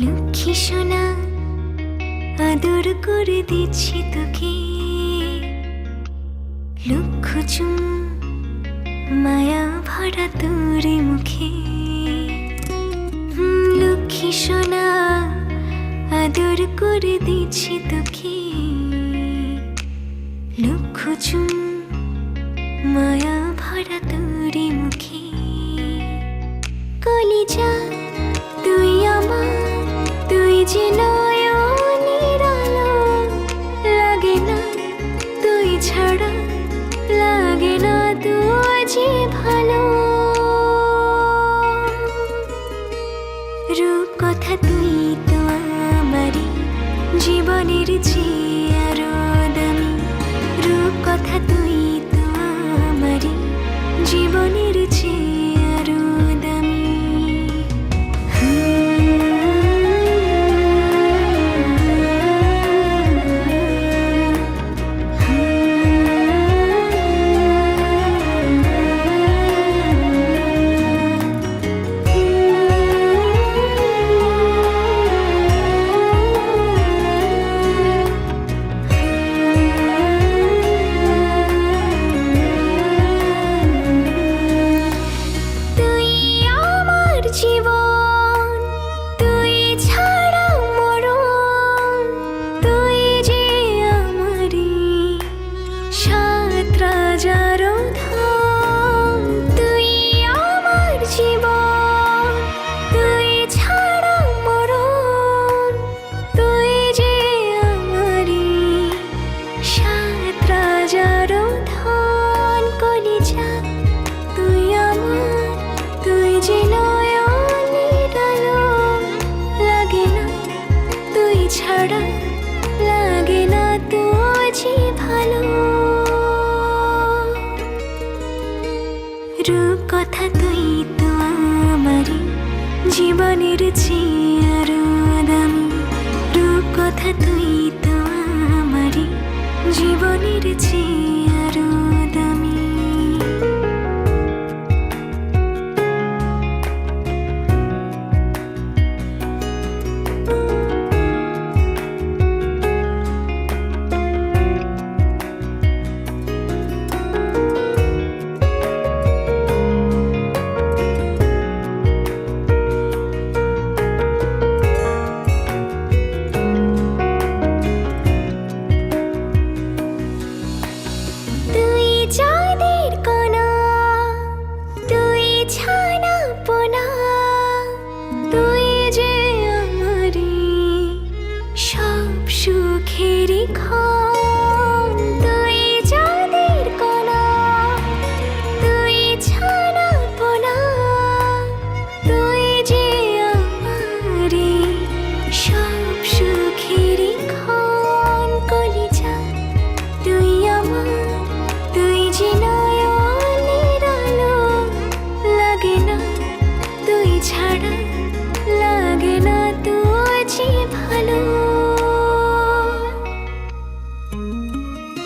লক্ষ্মী সোনা আদর করে দিচ্ছি তোকে, লক্ষ চুম মায়া ভরা তোর মুখে। লক্ষ্মী সোনা আদর করে দিচ্ছি তোকে, লক্ষ চুম মায়া ভরা তোর মুখে। কলিজা তুই আমার, তুই যে নয়নের আলো, লাগে না তুই ছাড়া, লাগে না তুই যে ভালো। রূপ কথা তুই তো আমারই জীবনের চেয়ে আরো দামি, রূপ কথা তুই তো আমারই জীবনের চেয়ে আরো দামি। লাগে না তুই যে ভালো। রূপ কথা তুই তো আমারই জীবনের চেয়ে আরো দামি, রূপ কথা তুই তো আমারই জীবনের চেয়ে আরো দামি।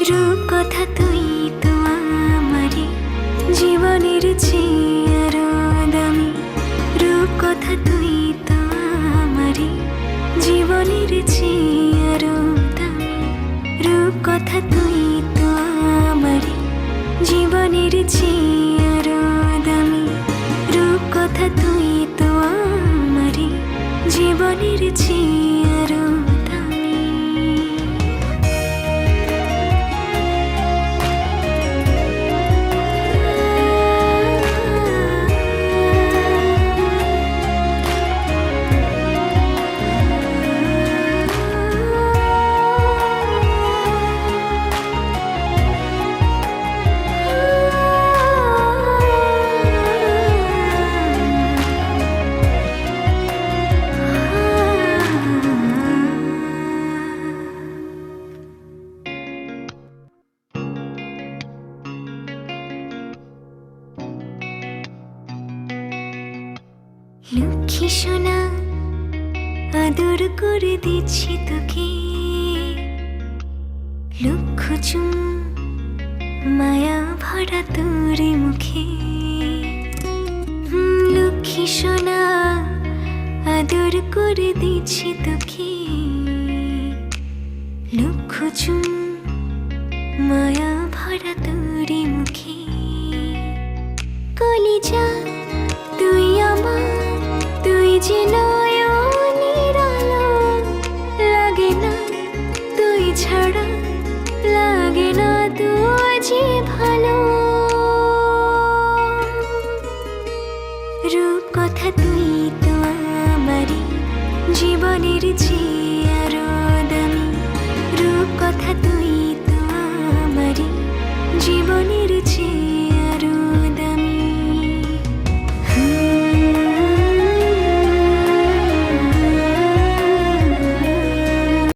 রূপ কথা তুই তো আমারই জীবনের চেয়ে আরো দামি, রূপ কথা তুই তো আমারই জীবনের চেয়ে আরো দামি, রূপ কথা তুই তো আমারই জীবনের চেয়ে আরো দামি, রূপ কথা তুই তো আমারই জীবনের চেয়ে আরো দামি। লক্ষ্মী সোনা আদর করে দিচ্ছি তোকে, লক্ষ চুম মায়া ভরা তোর মুখে। লক্ষ্মী সোনা আদর আদর করে দিচ্ছি তোকে লক্ষ চুম